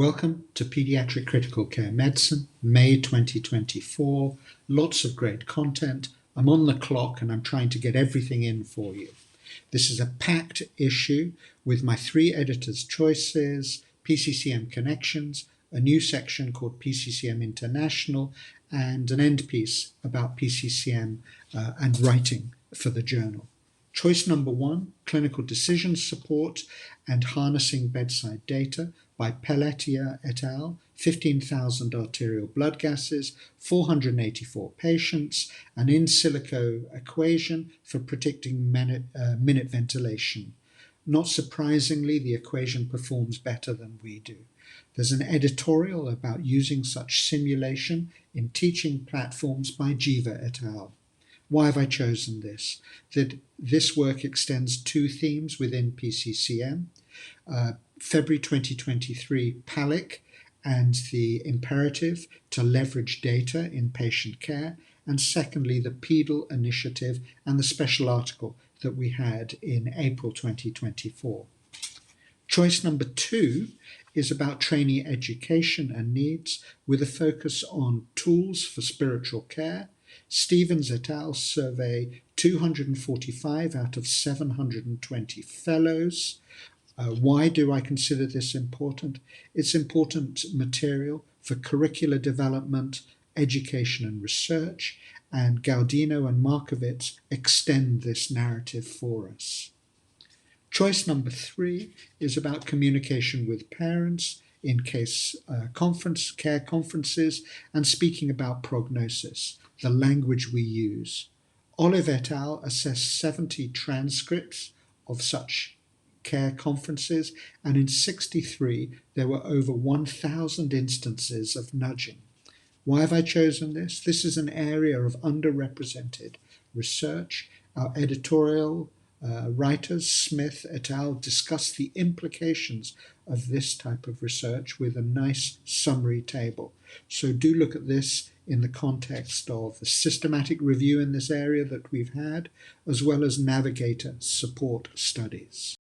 Welcome to Pediatric Critical Care Medicine, May 2024. Lots of great content. I'm on the clock and I'm trying to get everything in for you. This is a packed issue with my three editors' choices, PCCM Connections, a new section called PCCM International, and an end piece about PCCM and writing for the journal. Choice number 1, Clinical Decision Support and Harnessing Bedside Data by Pelletier et al., 15,000 arterial blood gases, 484 patients, an in silico equation for predicting minute ventilation. Not surprisingly, the equation performs better than we do. There's an editorial about using such simulation in teaching platforms by Jiva et al. Why have I chosen this? That this work extends two themes within PCCM. February 2023 PALIC and the imperative to leverage data in patient care, and secondly the PEDAL initiative and the special article that we had in April 2024. Choice number 2 is about trainee education and needs with a focus on tools for spiritual care. Stevens et al. Survey 245 out of 720 fellows. Why do I consider this important? It's important material for curricular development, education and research, and Gaudino and Markovits extend this narrative for us. Choice number 3 is about communication with parents in case care conferences and speaking about prognosis, the language we use. Olive et al. Assessed 70 transcripts of such care conferences, and in 63 there were over 1,000 instances of nudging. Why have I chosen this? This is an area of underrepresented research. Our editorial writers, Smith et al., discuss the implications of this type of research with a nice summary table. So do look at this in the context of the systematic review in this area that we've had, as well as navigator support studies.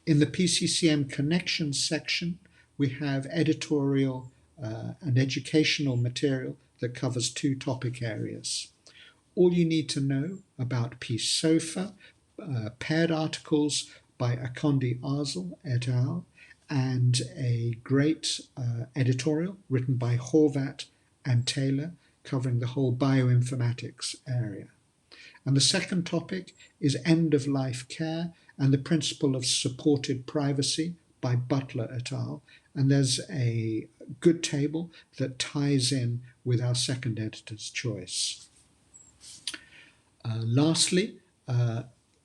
In the PCCM Connections section, we have editorial and educational material that covers two topic areas. All you need to know about PSOFA, paired articles by Akondi Azel et al., and a great editorial written by Horvat and Taylor covering the whole bioinformatics area. And the second topic is end-of-life care and the principle of supported privacy by Butler et al. And there's a good table that ties in with our second editor's choice. Lastly,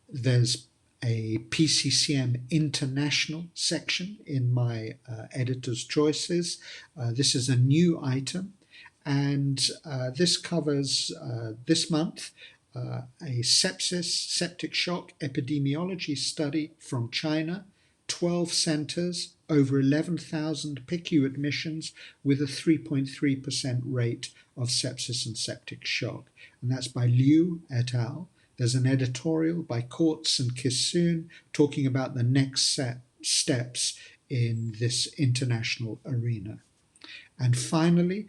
there's a PCCM International section in my editor's choices. This is a new item, and this covers this month a septic shock epidemiology study from China, 12 centers, over 11,000 PICU admissions with a 3.3% rate of sepsis and septic shock. And that's by Liu et al. There's an editorial by Kortz and Kissoon talking about the next steps in this international arena. And finally,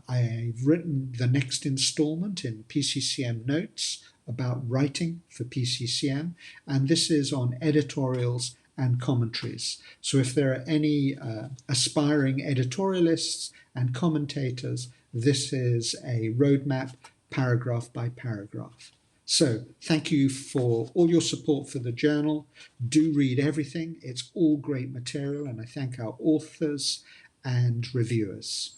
I've written the next installment in PCCM Notes about writing for PCCM, and this is on editorials and commentaries. So if there are any aspiring editorialists and commentators, this is a roadmap paragraph by paragraph. So thank you for all your support for the journal. Do read everything. It's all great material, and I thank our authors and reviewers.